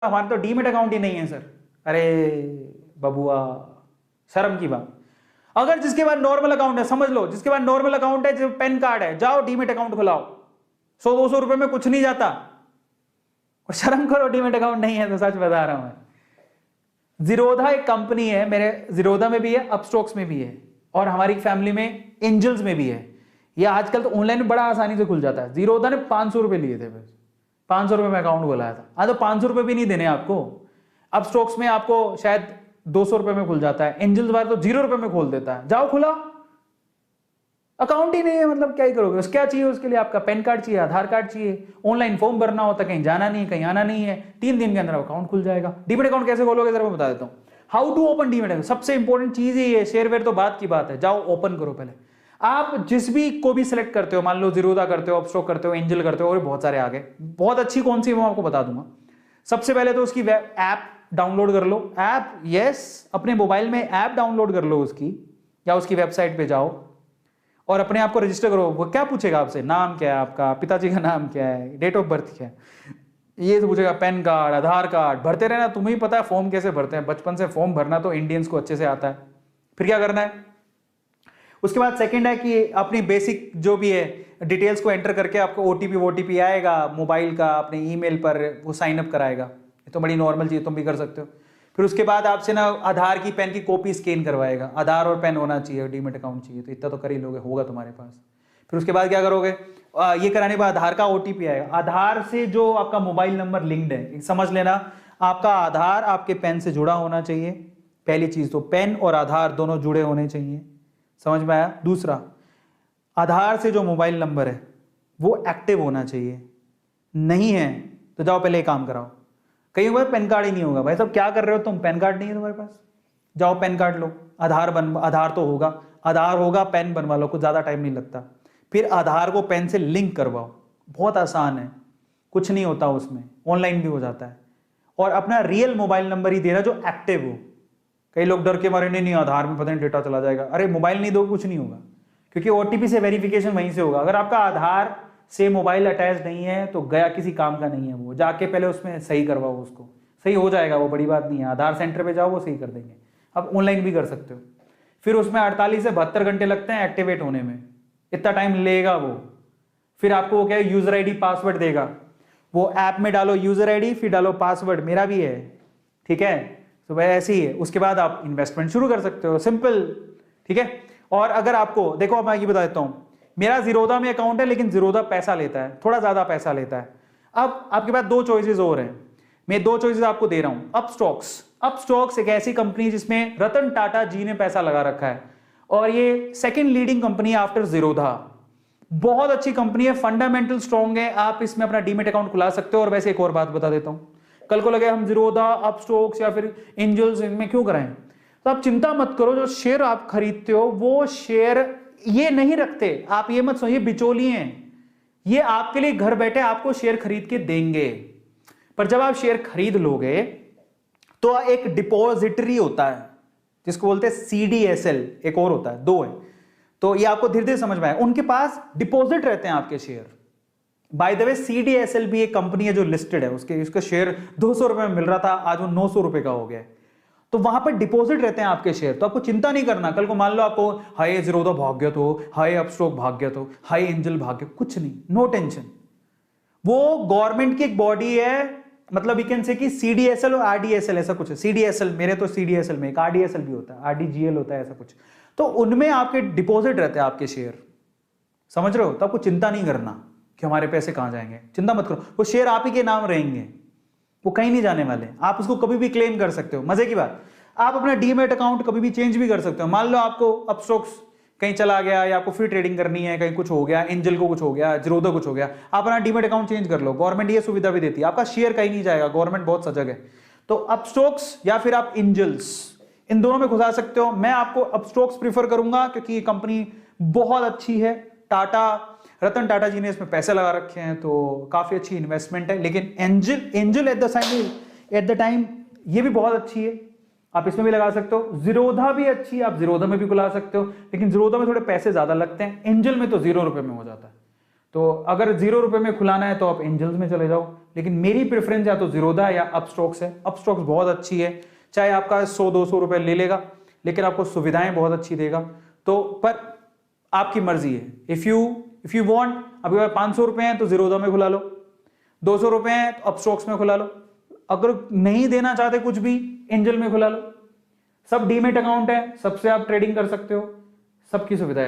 हमारे तो demat account ही नहीं है सर। अरे बबुआ, शर्म की बात। अगर जिसके पास नॉर्मल अकाउंट है, समझ लो जिसके पास नॉर्मल अकाउंट है, जो पैन कार्ड है, जाओ डीमेट अकाउंट खुलाओ, 100-200 रुपए में कुछ नहीं जाता। और शर्म करो, डीमेट अकाउंट नहीं है तो। सच बता रहा हूं मैं। जीरोधा एक कंपनी है, मेरे जीरोधा में भी है, अपस्टॉक्स में भी है, और हमारी फैमिली में एंजल्स में भी है। ये आजकल तो ऑनलाइन में बड़ा आसानी से खुल जाता है। जीरोधा ने 500 रुपए लिए थे, बस 500 रुपए में अकाउंट खोलाया था। हाँ, तो 500 रुपए भी नहीं देने आपको। अपस्टॉक्स में आपको शायद 200 रुपए में खुल जाता है, एंजल्स वाले तो 0 रुपए में खोल देता है। जाओ खुला, अकाउंट ही नहीं है, मतलब क्या ही करोगे। क्या चाहिए उसके लिए? आपका पैन कार्ड चाहिए, आधार कार्ड चाहिए, ऑनलाइन फॉर्म भरना होता है, कहीं जाना नहीं है, कहीं आना नहीं है, 3 दिन के अंदर अकाउंट खुल जाएगा। डीमेट अकाउंट कैसे खोलोगे जरा मैं बता देता हूँ। How to open demat account, सबसे इंपॉर्टेंट चीज ही है। शेयरवेयर तो बात की बात है, जाओ ओपन करो पहले। आप जिस भी को भी सिलेक्ट करते हो, मान लो जीरोधा करते हो, अपस्टॉक करते हो, एंजल करते हो, और बहुत सारे आगे, बहुत अच्छी कौन सी मैं आपको बता दूंगा। सबसे पहले तो उसकी ऐप डाउनलोड कर लो। ऐप, यस, अपने मोबाइल में ऐप डाउनलोड कर लो उसकी, या उसकी वेबसाइट पे जाओ और अपने आप को रजिस्टर करो। वो क्या पूछेगा आपसे? नाम क्या है आपका, पिताजी का नाम क्या है, डेट ऑफ बर्थ क्या है, ये तो पूछेगा। पैन कार्ड, आधार कार्ड भरते रहना। तुम्हें ही पता है फॉर्म कैसे भरते हैं, बचपन से फॉर्म भरना तो इंडियंस को अच्छे से आता है। फिर क्या करना है? उसके बाद सेकंड है कि अपनी बेसिक जो भी है डिटेल्स को एंटर करके आपको ओटीपी आएगा मोबाइल का, अपने ईमेल पर वो साइन अप कराएगा। ये तो बड़ी नॉर्मल चीज, तुम भी कर सकते हो। फिर उसके बाद आपसे ना आधार की, पैन की कॉपी स्कैन करवाएगा। आधार और पैन होना चाहिए, डीमेट अकाउंट चाहिए, तो इतना तो कर ही लोगे, होगा तुम्हारे पास। फिर उसके बाद क्या करोगे? ये कराने के बाद आधार का ओटीपी आएगा। आधार से जो आपका मोबाइल नंबर लिंक्ड है, समझ लेना, आपका आधार आपके पैन से जुड़ा होना चाहिए। पहली चीज तो पैन और आधार दोनों जुड़े होने चाहिए, समझ में आया? दूसरा, आधार से जो मोबाइल नंबर है वो एक्टिव होना चाहिए। नहीं है तो जाओ पहले एक काम कराओ। कई बार पैन कार्ड ही नहीं होगा। भाई साहब क्या कर रहे हो तुम, पैन कार्ड नहीं है तुम्हारे पास, जाओ पैन कार्ड लो। आधार तो होगा, आधार होगा, पैन बनवा लो, कुछ ज्यादा टाइम नहीं लगता। फिर आधार को पैन से लिंक करवाओ, बहुत आसान है, कुछ नहीं होता उसमें, ऑनलाइन भी हो जाता है। और अपना रियल मोबाइल नंबर ही देना जो एक्टिव हो। कई लोग डर के मारे, नहीं आधार में पता नहीं डेटा चला जाएगा। अरे मोबाइल नहीं दो, कुछ नहीं होगा, क्योंकि ओटीपी से वेरिफिकेशन वहीं से होगा। अगर आपका आधार से मोबाइल अटैच नहीं है तो गया, किसी काम का नहीं है वो। जाके पहले उसमें सही करवाओ, उसको सही हो जाएगा, वो बड़ी बात नहीं है। आधार सेंटर पे जाओ, वो सही कर देंगे। अब ऑनलाइन भी कर सकते हो। फिर उसमें 48 से 72 घंटे लगते हैं एक्टिवेट होने में, इतना टाइम लेगा वो। फिर आपको वो क्या है, यूजर आईडी पासवर्ड देगा। वो ऐप में डालो यूजर आईडी, फिर डालो पासवर्ड, मेरा भी है, ठीक है। तो वह ऐसे ही है। उसके बाद आप इन्वेस्टमेंट शुरू कर सकते हो, सिंपल, ठीक है। और अगर आपको देखो, मैं ये बता देता हूं, मेरा जीरोधा में अकाउंट है, लेकिन जीरोधा पैसा लेता है, थोड़ा ज्यादा पैसा लेता है। अब आपके पास 2 चॉइसेस और हैं, मैं 2 चॉइसेस आपको दे रहा हूं। अपस्टॉक्स एक ऐसी कंपनी जिसमें रतन टाटा जी ने पैसा लगा रखा है, और ये सेकंड लीडिंग कंपनी है आफ्टर जीरोधा। बहुत अच्छी कंपनी है, फंडामेंटल स्ट्रॉन्ग है, आप इसमें अपना डीमेट अकाउंट खुला सकते हो। और वैसे एक और बात बता देता हूं, कल को लगे हम जीरोधा, अपस्टॉक्स या फिर एंजल्स इनमें क्यों कराएं, तो आप चिंता मत करो। जो शेयर आप खरीदते हो वो शेयर ये नहीं रखते, आप ये मत सोचिए बिचौलिए हैं, ये आपके लिए घर बैठे आपको शेयर खरीद के देंगे। पर जब आप शेयर खरीद लोगे तो एक डिपॉजिटरी होता है जिसको बोलते हैं CDSL, एक और होता है, 2 है। तो ये आपको धीरे धीरे समझ में आए। उनके पास डिपॉजिट रहते हैं आपके share. By the way CDSL भी एक कंपनी है जो लिस्टेड है, उसका शेयर 200 रुपए में मिल रहा था, आज वो 900 रुपए का हो गया है। तो वहां पर डिपॉजिट रहते हैं आपके शेयर, तो आपको चिंता नहीं करना। कल को मान लो आपको हाई जीरोधा भाग गया तो, हाई अपस्टॉक भाग गया तो, हाई एंजल भाग गया, कुछ नहीं, नो टेंशन। वो गवर्नमेंट की एक बॉडी है, मतलब यू कैन से कि CDSL और RDSL ऐसा कुछ है। CDSL, मेरे तो CDSL में एक RDSL भी होता है, RDGL होता है, ऐसा कुछ। तो उनमें आपके डिपॉजिट रहते हैं आपके शेयर, समझ रहे हो? तो आपको चिंता नहीं करना कि हमारे पैसे कहां जाएंगे, चिंता मत करो। वो शेयर आप ही के नाम रहेंगे, वो कहीं नहीं जाने वाले। आप उसको कभी भी क्लेम कर सकते हो। मजे की बात, आप अपना डीमेट अकाउंट कभी भी चेंज भी कर सकते हो। मान लो आपको अपस्टॉक्स कहीं चला गया, या आपको फिर ट्रेडिंग करनी है, कहीं कुछ हो गया, एंजल को कुछ हो गया, जीरोधा कुछ हो गया, आप अपना डीमेट अकाउंट चेंज कर लो। गवर्नमेंट ये सुविधा भी देती है, आपका शेयर कहीं नहीं जाएगा, गवर्नमेंट बहुत सजग है। तो अपस्टॉक्स या फिर आप एंजल्स, इन दोनों में घुसा सकते हो। मैं आपको अपस्टॉक्स प्रीफर करूंगा क्योंकि ये कंपनी बहुत अच्छी है। रतन टाटा जी ने इसमें पैसे लगा रखे हैं, तो काफी अच्छी इन्वेस्टमेंट है। लेकिन एंजल एट द टाइम ये भी बहुत अच्छी है, आप इसमें भी लगा सकते हो। जीरोधा भी अच्छी है, आप जीरोधा में भी खुला सकते हो, लेकिन जीरोधा में थोड़े पैसे ज्यादा लगते हैं, एंजल में तो 0 रुपए में हो जाता है। तो अगर 0 रुपए में खुलाना है तो आप एंजल्स में चले जाओ, लेकिन मेरी प्रेफरेंस या तो जीरोधा या अपस्टॉक्स है। अपस्टॉक्स बहुत अच्छी है, चाहे आपका 100-200 रुपए ले लेगा लेकिन आपको सुविधाएं बहुत अच्छी देगा। तो पर आपकी मर्जी है, इफ यू वांट, अभी 500 रुपए हैं तो जीरोधा में खुला लो, 200 रुपए हैं तो अपस्टॉक्स में खुला लो, अगर नहीं देना चाहते कुछ भी एंजल में खुला लो। सब डीमेट अकाउंट है, सबसे आप ट्रेडिंग कर सकते हो, सबकी सुविधा है।